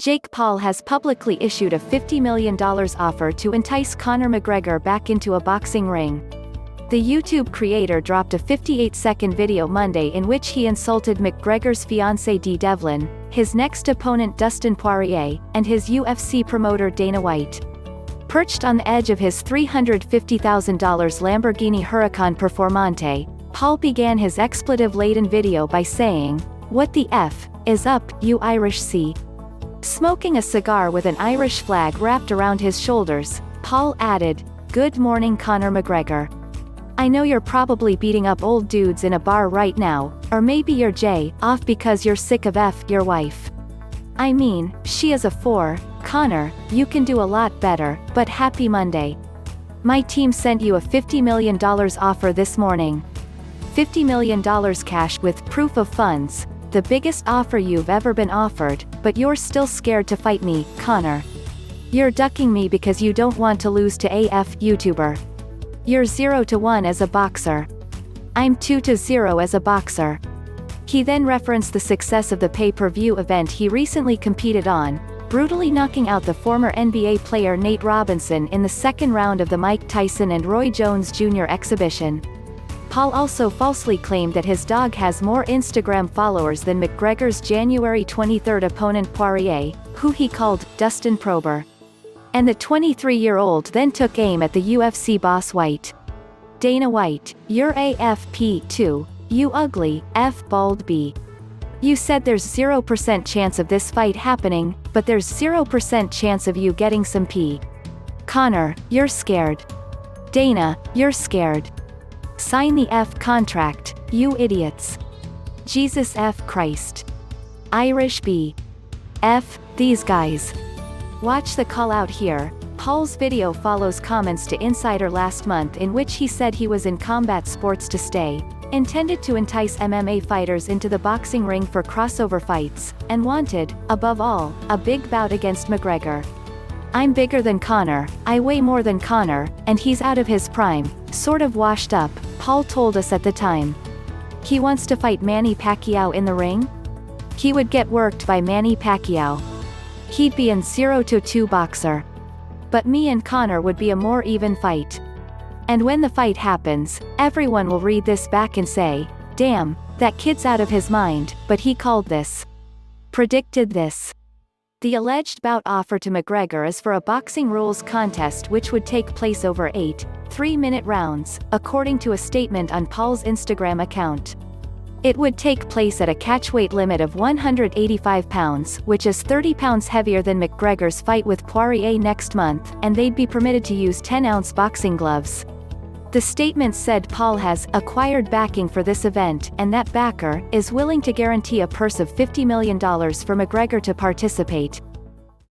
Jake Paul has publicly issued a $50 million offer to entice Conor McGregor back into a boxing ring. The YouTube creator dropped a 58-second video Monday in which he insulted McGregor's fiancée Dee Devlin, his next opponent Dustin Poirier, and his UFC promoter Dana White. Perched on the edge of his $350,000 Lamborghini Huracan Performante, Paul began his expletive-laden video by saying, "What the F is up, you Irish sea?" Smoking a cigar with an Irish flag wrapped around his shoulders, Paul added, "Good morning Conor McGregor. I know you're probably beating up old dudes in a bar right now, or maybe you're off because you're sick of your wife. I mean, she is a 4, Conor, you can do a lot better, but happy Monday. My team sent you a $50 million offer this morning. $50 million cash with proof of funds, the biggest offer you've ever been offered, but you're still scared to fight me, Conor. You're ducking me because you don't want to lose to AF YouTuber. You're 0-1 as a boxer. I'm 2-0 as a boxer." He then referenced the success of the pay-per-view event he recently competed on, brutally knocking out the former NBA player Nate Robinson in the second round of the Mike Tyson and Roy Jones Jr. exhibition. Paul also falsely claimed that his dog has more Instagram followers than McGregor's January 23 opponent Poirier, who he called Dustin Prober. And the 23-year-old then took aim at the UFC boss White. "Dana White, you're AFP too, you ugly, bald B. You said there's 0% chance of this fight happening, but there's 0% chance of you getting some pee. Conor, you're scared. Dana, you're scared. Sign the contract, you idiots. Jesus Christ. Irish B. These guys." Watch the call out here. Paul's video follows comments to Insider last month in which he said he was in combat sports to stay, intended to entice MMA fighters into the boxing ring for crossover fights, and wanted, above all, a big bout against McGregor. "I'm bigger than Conor, I weigh more than Conor, and he's out of his prime, sort of washed up," Paul told us at the time. He wants to fight Manny Pacquiao in the ring? He would get worked by Manny Pacquiao. He'd be an 0-2 boxer. But me and Conor would be a more even fight. And when the fight happens, everyone will read this back and say, "Damn, that kid's out of his mind, but he called this. Predicted this." The alleged bout offer to McGregor is for a boxing rules contest which would take place over 8 3-minute rounds, according to a statement on Paul's Instagram account. It would take place at a catchweight limit of 185 pounds, which is 30 pounds heavier than McGregor's fight with Poirier next month, and they'd be permitted to use 10-ounce boxing gloves. The statement said Paul has acquired backing for this event, and that backer is willing to guarantee a purse of $50 million for McGregor to participate,